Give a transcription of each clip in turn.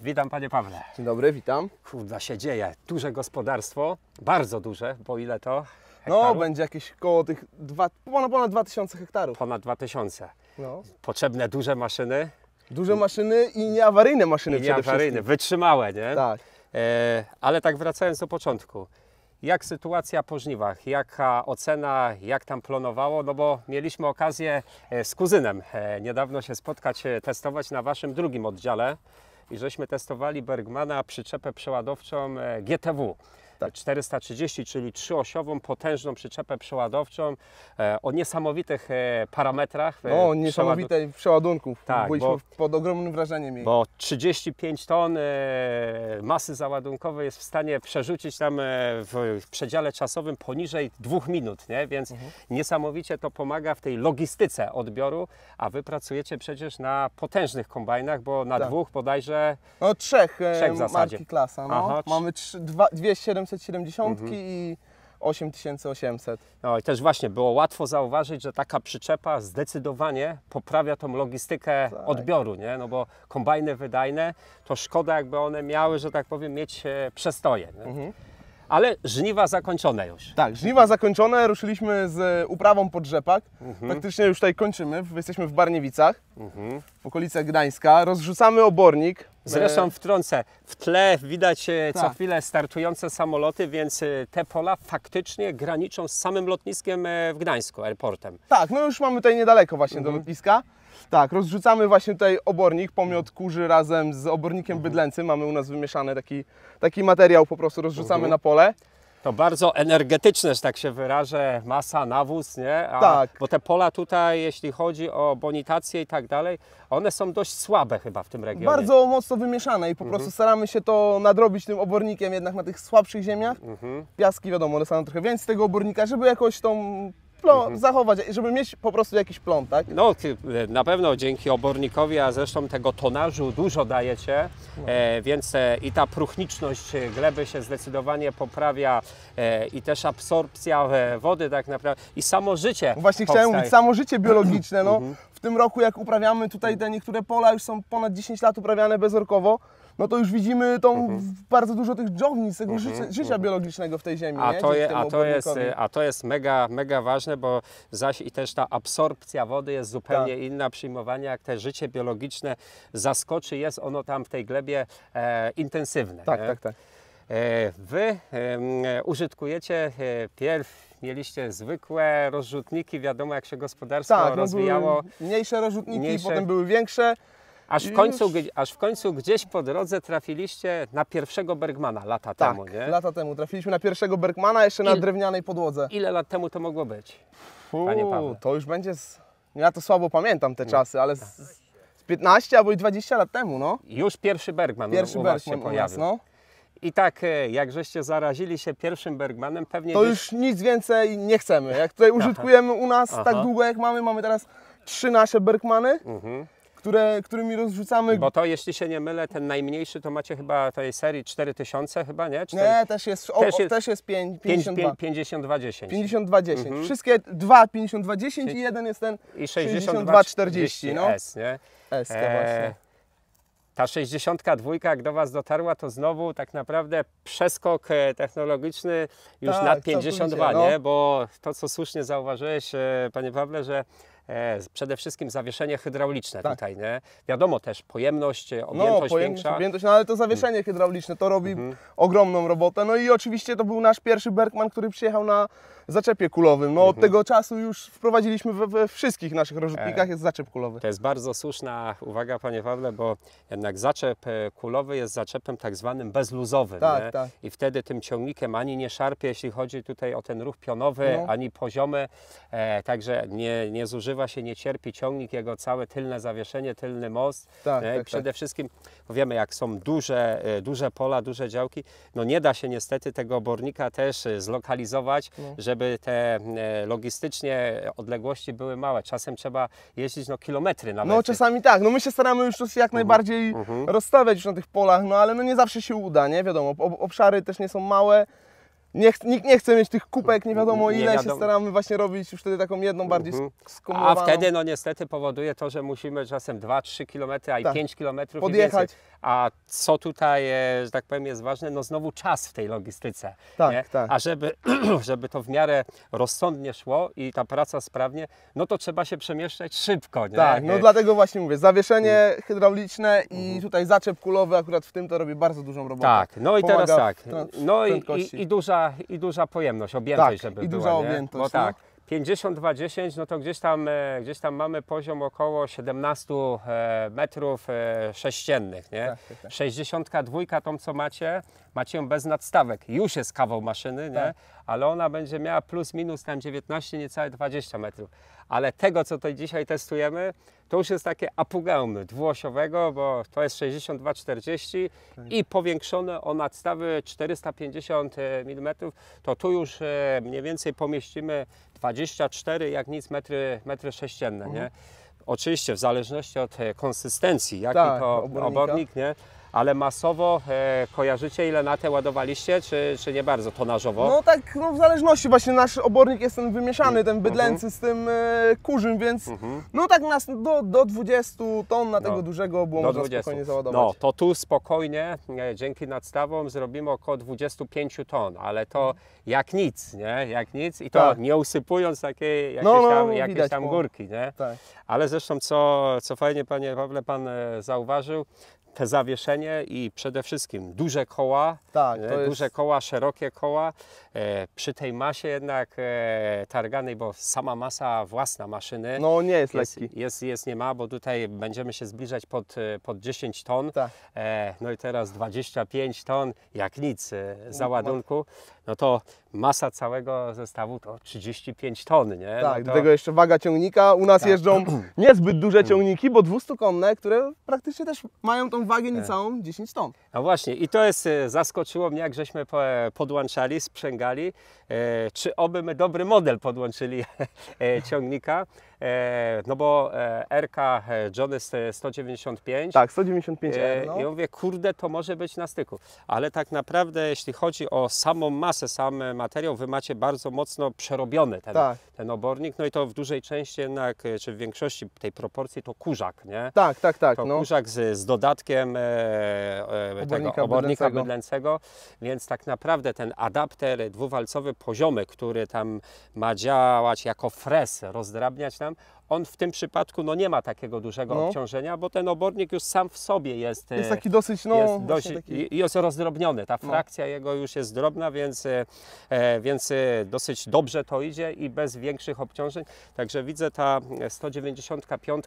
Witam panie Pawle. Dzień dobry, witam. Kurwa się dzieje. Duże gospodarstwo, bardzo duże, bo ile to No, hektarów? będzie jakieś koło tych ponad 2000 hektarów. Ponad 2000. No. Potrzebne duże maszyny Duże maszyny i nieawaryjne maszyny i przede nieawaryjne, wszystkim. wytrzymałe, nie? Tak. Ale tak wracając do początku. Jak sytuacja po żniwach? Jaka ocena, jak tam planowało? No bo mieliśmy okazję z kuzynem niedawno się spotkać, testować na waszym drugim oddziale i żeśmy testowali Bergmana przyczepę przeładowczą GTW. Tak. 430, czyli trzyosiową, potężną przyczepę przeładowczą o niesamowitych parametrach. No, niesamowitej przeładunków. Tak, Byliśmy bo- pod ogromnym wrażeniem jej. Bo 35 ton masy załadunkowej jest w stanie przerzucić tam w przedziale czasowym poniżej 2 minut, nie? Więc niesamowicie to pomaga w tej logistyce odbioru, a wy pracujecie przecież na potężnych kombajnach, bo na Tak. dwóch bodajże No, trzech w zasadzie. marki klasa. No. Aha, Mamy dwie 770 i 8800. no i też właśnie było łatwo zauważyć, że taka przyczepa zdecydowanie poprawia tą logistykę odbioru, nie? No bo kombajny wydajne, to szkoda jakby one miały, że tak powiem, mieć przestoje, nie? Ale żniwa zakończone już. Tak, żniwa zakończone, ruszyliśmy z uprawą pod rzepak. Praktycznie już tutaj kończymy, jesteśmy w Barniewicach, w okolicach Gdańska. Rozrzucamy obornik. Zresztą wtrącę, w tle widać co Tak. chwilę startujące samoloty, więc te pola faktycznie graniczą z samym lotniskiem w Gdańsku, airportem. Tak, no już mamy tutaj niedaleko właśnie do lotniska. Tak, rozrzucamy właśnie tutaj obornik, pomiot kurzy razem z obornikiem bydlęcym. Mamy u nas wymieszany taki materiał, po prostu rozrzucamy na pole. To bardzo energetyczne, że tak się wyrażę, masa, nawóz, nie? Tak. Bo te pola tutaj, jeśli chodzi o bonitację i tak dalej, one są dość słabe chyba w tym regionie. Bardzo mocno wymieszane i po prostu staramy się to nadrobić tym obornikiem jednak na tych słabszych ziemiach. Piaski wiadomo, dostaną trochę więcej z tego obornika, żeby jakoś tą zachować, żeby mieć po prostu jakiś plon, tak? No, na pewno dzięki obornikowi, a zresztą tego tonażu dużo dajecie, więc i ta próchniczność gleby się zdecydowanie poprawia i też absorpcja wody tak naprawdę i samo życie Właśnie chciałem powstaje. mówić, samo życie biologiczne, no. W tym roku jak uprawiamy tutaj te niektóre pola, już są ponad 10 lat uprawiane bezorkowo, no to już widzimy bardzo dużo tych dżownic, tego życia biologicznego w tej ziemi, nie? Dzięki temu obornikowi. A to jest mega, mega ważne, bo zaś i też ta absorpcja wody jest zupełnie inna, przyjmowanie, jak te życie biologiczne zaskoczy, jest ono tam w tej glebie intensywne. Tak, nie? tak, tak. Wy użytkujecie pierw, mieliście zwykłe rozrzutniki, wiadomo jak się gospodarstwo Tak, no rozwijało, były mniejsze rozrzutniki, Mniejsze. potem były większe. aż w końcu gdzieś po drodze trafiliście na pierwszego Bergmana lata Tak, temu, nie? lata temu trafiliśmy na pierwszego Bergmana jeszcze na drewnianej podłodze. Ile lat temu to mogło być? Panie Pawle. To już będzie, ja to słabo pamiętam te czasy, ale z 15 albo i 20 lat temu, no. Już pierwszy Bergman Pierwszy u was się Bergman u nas, pojawił. no. I tak, jak żeście zarazili się pierwszym Bergmanem, pewnie To gdzieś... już nic więcej nie chcemy. Jak tutaj użytkujemy u nas tak długo jak mamy teraz 3 nasze Bergmany, którymi rozrzucamy. Bo to, jeśli się nie mylę, ten najmniejszy to macie chyba tej serii 4000 chyba, nie? Nie, też jest 52. 5210. 5210. Wszystkie dwa 5210 i jeden jest ten I 6240, no. S, nie? SK właśnie. Ta 62, jak do Was dotarła, to znowu tak naprawdę przeskok technologiczny już Tak, nad 52, całkowicie, nie? Bo to, co słusznie zauważyłeś, Panie Pawle, że przede wszystkim zawieszenie hydrauliczne tutaj, nie? Wiadomo też, pojemność, objętość większa. Objętość, no ale to zawieszenie hydrauliczne to robi ogromną robotę. No i oczywiście to był nasz pierwszy Bergman, który przyjechał na zaczepie kulowym. No od tego czasu już wprowadziliśmy we wszystkich naszych rozrzutnikach jest zaczep kulowy. To jest bardzo słuszna uwaga, Panie Pawle, bo jednak zaczep kulowy jest zaczepem tak zwanym bezluzowym. Tak, nie? tak. I wtedy tym ciągnikiem ani nie szarpie, jeśli chodzi tutaj o ten ruch pionowy, ani poziomy. Także nie zużywa się, nie cierpi ciągnik, jego całe tylne zawieszenie, tylny most. Tak, nie? tak, Przede wszystkim, bo wiemy, jak są duże pola, duże działki, no nie da się niestety tego obornika też zlokalizować, żeby te logistycznie odległości były małe. Czasem trzeba jeździć kilometry nawet. No czasami tak, no my się staramy już to jak najbardziej rozstawiać już na tych polach, no ale no nie zawsze się uda, nie? Wiadomo, obszary też nie są małe. Nikt nie chce mieć tych kupek, nie wiadomo Nie ile, się wiadomo. staramy właśnie robić już wtedy taką jedną bardziej skumulowaną. A wtedy no niestety powoduje to, że musimy czasem 2-3 km, a i Tak. 5 km Podjechać. i więcej. A co tutaj, że tak powiem, jest ważne, no znowu czas w tej logistyce. Tak, nie? tak. A żeby to w miarę rozsądnie szło i ta praca sprawnie, no to trzeba się przemieszczać szybko. Nie? Tak, no dlatego właśnie mówię, zawieszenie hydrauliczne i tutaj zaczep kulowy akurat w tym to robi bardzo dużą robotę. Tak, no i Pomaga teraz tak, w no prędkości. i duża pojemność, objętość, Tak, żeby i była, duża nie? objętość, Bo tak, 52-10, no to gdzieś tam mamy poziom około 17 metrów sześciennych, nie? Tak. 62 tą co macie ją bez nadstawek, już jest kawał maszyny, nie? Tak. Ale ona będzie miała plus minus tam 19, niecałe 20 metrów. Ale tego, co tutaj dzisiaj testujemy, to już jest takie apogeum dwuosiowego, bo to jest 62-40 i powiększone o nadstawy 450 mm, to tu już mniej więcej pomieścimy 24 jak nic metry sześcienne, nie? Oczywiście w zależności od konsystencji, jaki Tak, to obornika. obornik, nie? Ale masowo kojarzycie, ile na te ładowaliście, czy nie bardzo tonażowo? No tak, no w zależności, właśnie nasz obornik jest ten wymieszany, ten bydlęcy z tym kurzym, więc no tak nas do 20 ton na tego dużego było można spokojnie załadować. No to tu spokojnie, dzięki nadstawom zrobimy około 25 ton, ale to jak nic, nie? Jak nic i to Tak. nie usypując takiej jakieś widać tam po- górki, nie? Tak. Ale zresztą co fajnie, panie Pawle, pan zauważył, te zawieszenie i przede wszystkim duże koła, Tak, nie? to jest- Duże koła, szerokie koła, przy tej masie jednak targanej, bo sama masa własna maszyny No nie jest lekki. jest nie ma, bo tutaj będziemy się zbliżać pod 10 ton, Tak. no i teraz 25 ton, jak nic załadunku, no to masa całego zestawu to 35 ton, nie? Tak, no do to, tego jeszcze waga ciągnika. U nas jeżdżą niezbyt duże ciągniki, bo 200-konne, które praktycznie też mają tą wagę niecałą 10 ton. No właśnie, i to jest, zaskoczyło mnie, jak żeśmy podłączali, sprzęgali, czy oby my dobry model podłączyli ciągnika, no bo RK John jest 195. Tak, 195R. No. I ja mówię, kurde, to może być na styku. Ale tak naprawdę, jeśli chodzi o samą masę, sam materiał, wy macie bardzo mocno przerobiony Tak. ten obornik, no i to w dużej części jednak, czy w większości tej proporcji to kurzak, nie? Tak. To No. kurzak z dodatkiem tego obornika bydlęcego, więc tak naprawdę ten adapter dwuwalcowy poziomy, który tam ma działać jako fres, rozdrabniać nam, on w tym przypadku no nie ma takiego dużego obciążenia, bo ten obornik już sam w sobie jest Taki dosyć, no jest właśnie taki... jest rozdrobniony. Ta frakcja jego już jest drobna, więc dosyć dobrze to idzie i bez większych obciążeń. Także widzę, ta 195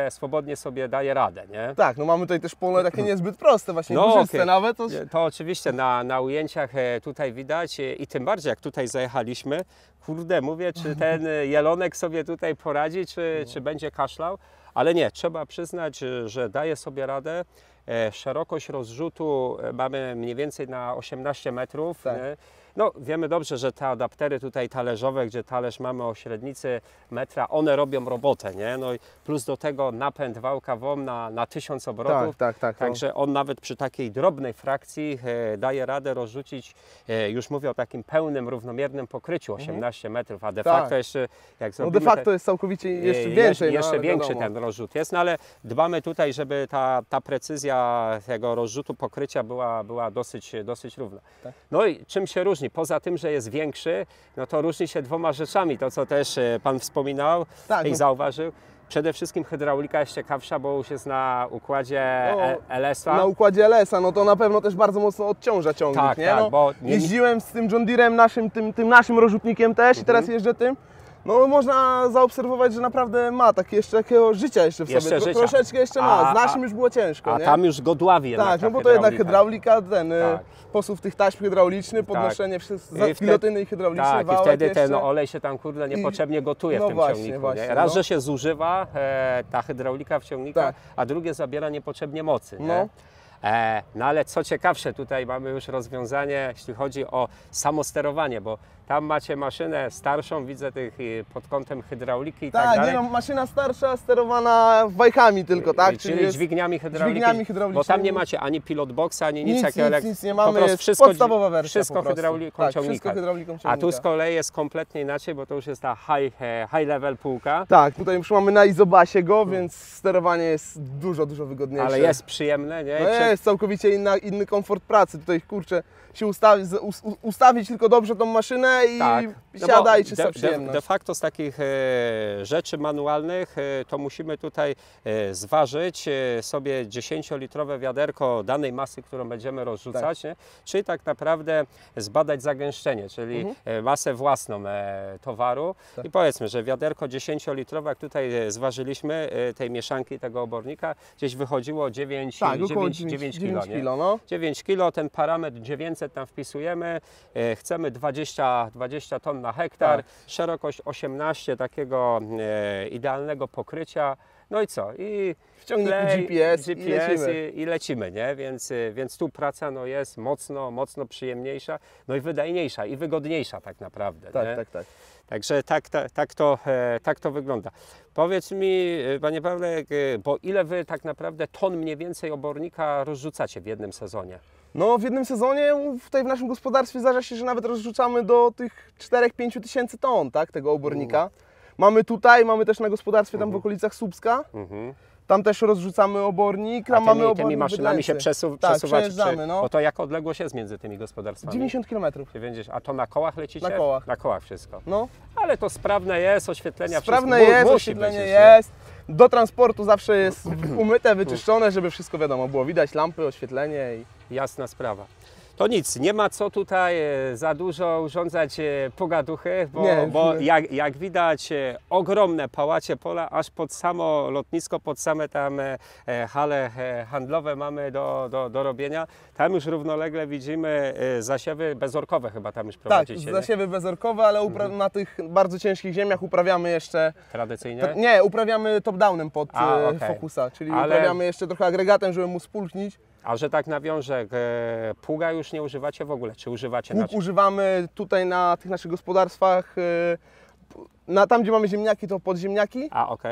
swobodnie sobie daje radę, nie? Tak, no mamy tutaj też pole takie niezbyt proste, właśnie górzyste okej. nawet. To oczywiście na ujęciach tutaj widać i tym bardziej jak tutaj zajechaliśmy, kurde, mówię, czy ten jelonek sobie tutaj poradzi, czy będzie kaszlał, ale nie, trzeba przyznać, że daje sobie radę. Szerokość rozrzutu mamy mniej więcej na 18 metrów. Tak. Nie? No, wiemy dobrze, że te adaptery tutaj talerzowe, gdzie talerz mamy o średnicy metra, one robią robotę, nie? No i plus do tego napęd wałka WOM na 1000 obrotów. Tak. Także on nawet przy takiej drobnej frakcji daje radę rozrzucić, już mówię o takim pełnym, równomiernym pokryciu 18 metrów, a de facto jeszcze jak No zrobimy de facto jest całkowicie jeszcze więcej. jeszcze ale większy wiadomo. ten rozrzut jest, no ale dbamy tutaj, żeby ta precyzja tego rozrzutu pokrycia była dosyć równa. Tak. No i czym się różni? Poza tym, że jest większy, no to różni się dwoma rzeczami, to co też Pan wspominał Tak, i no. zauważył. Przede wszystkim hydraulika jest ciekawsza, bo już jest na układzie LS-a. Na układzie LS-a, no to na pewno też bardzo mocno odciąża ciągnik, Tak, nie? tak, No, bo jeździłem z tym John Deerem naszym, tym naszym rozrzutnikiem też i teraz jeżdżę tym. No można zaobserwować, że naprawdę ma takie jeszcze takiego życia jeszcze w Jeszcze sobie. życia. Troszeczkę jeszcze ma. A- Z naszym już było ciężko, A nie? tam już go dławi jednak Tak, ta no bo to jednak hydraulika. hydraulika, posuw tych taśm hydrauliczny, podnoszenie gilotyny i hydrauliczny, Tak, i wałek wtedy jeszcze. ten olej się tam kurde niepotrzebnie gotuje no w tym właśnie, ciągniku. właśnie, nie? Raz, no. że się zużywa ta hydraulika w ciągnikach, Tak. a drugie zabiera niepotrzebnie mocy. Nie? No. No ale co ciekawsze, tutaj mamy już rozwiązanie, jeśli chodzi o samosterowanie, bo Tam macie maszynę starszą, widzę tych pod kątem hydrauliki i tak Tak, dalej. nie no, maszyna starsza, sterowana wajchami tylko, tak? Czyli jest dźwigniami hydrauliki, dźwigniami bo hydraulicznymi. tam nie macie ani pilot boxa, ani nic takiego. Nic nie po mamy, prostu jest wszystko, podstawowa wersja wszystko po prostu. hydrauliką Tak, ciągnika. wszystko hydrauliką A ciągnika. tu z kolei jest kompletnie inaczej, bo to już jest ta high level półka. Tak, tutaj już mamy na izobasie go, więc sterowanie jest dużo wygodniejsze. Ale jest przyjemne, nie? No jest całkowicie inny komfort pracy. Tutaj kurczę się ustawić tylko dobrze tą maszynę i Tak. siada i bo czysta przyjemność. de facto z takich rzeczy manualnych to musimy tutaj zważyć sobie 10-litrowe wiaderko danej masy, którą będziemy rozrzucać, nie? Czyli tak naprawdę zbadać zagęszczenie, czyli masę własną towaru i powiedzmy, że wiaderko 10-litrowe, jak tutaj zważyliśmy tej mieszanki, tego obornika, gdzieś wychodziło 9 kg. No. 9 kg, ten parametr 900 tam wpisujemy, chcemy 20 ton na hektar, Tak. szerokość 18 takiego idealnego pokrycia, no i co? I W ciągniku GPS i lecimy. i lecimy, nie? Więc tu praca no, jest mocno przyjemniejsza, no i wydajniejsza i wygodniejsza tak naprawdę. Nie? Tak. Także tak to wygląda. Powiedz mi, Panie Pawle, bo ile Wy tak naprawdę ton mniej więcej obornika rozrzucacie w jednym sezonie? No w jednym sezonie tutaj w naszym gospodarstwie zdarza się, że nawet rozrzucamy do tych 4-5 tysięcy ton, tak, tego obornika. Mamy też na gospodarstwie tam w okolicach Słupska. Tam też rozrzucamy obornik, tam mamy obornik tymi maszynami się przesuwacie? przejeżdżamy, no. Bo to jaka odległość jest między tymi gospodarstwami? 90 km. A to na kołach lecicie? Na kołach. Na kołach wszystko. No. Ale to sprawne jest, oświetlenia Sprawne wszystko. jest, Musi oświetlenie być, jest. Do transportu zawsze jest umyte, wyczyszczone, żeby wszystko wiadomo było. Widać lampy, oświetlenie i... Jasna sprawa. To nic, nie ma co tutaj za dużo urządzać pogaduchy, bo jak widać ogromne pałacie pola, aż pod samo lotnisko, pod same tam hale handlowe mamy do robienia. Tam już równolegle widzimy zasiewy bezorkowe chyba tam już prowadzicie. Tak, zasiewy bezorkowe, ale na tych bardzo ciężkich ziemiach uprawiamy jeszcze... Tradycyjnie? Nie, uprawiamy top-downem pod fokusa, czyli uprawiamy jeszcze trochę agregatem, żeby mu spulchnić. A że tak nawiążę, pługa już nie używacie w ogóle, czy używacie? Pług używamy tutaj na tych naszych gospodarstwach, tam gdzie mamy ziemniaki to podziemniaki,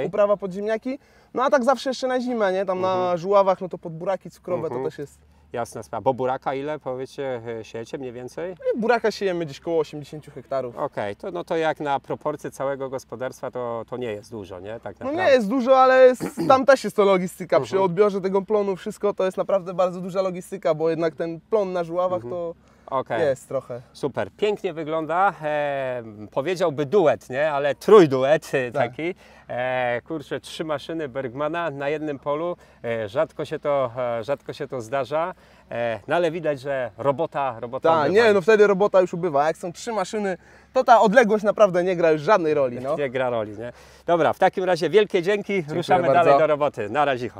uprawa podziemniaki, no a tak zawsze jeszcze na zimę, nie? Tam na żuławach, no to pod buraki cukrowe to też jest. Jasna sprawa. Bo buraka ile, powiecie, siejecie mniej więcej? Buraka siejemy gdzieś koło 80 hektarów. Okej, to jak na proporcje całego gospodarstwa to nie jest dużo, nie? Tak naprawdę. No nie jest dużo, ale tam też jest to logistyka. Przy odbiorze tego plonu wszystko to jest naprawdę bardzo duża logistyka, bo jednak ten plon na żuławach to jest trochę. Super, pięknie wygląda. Powiedziałby duet, nie? Ale trójduet taki. Kurczę, 3 maszyny Bergmana na jednym polu. Rzadko się to zdarza. No ale widać, że robota ubywa. Nie, no wtedy robota już ubywa. Jak są 3 maszyny, to ta odległość naprawdę nie gra już żadnej roli. No. Nie gra roli, nie? Dobra, w takim razie wielkie dzięki. Ruszamy bardzo. dalej do roboty. Na razie.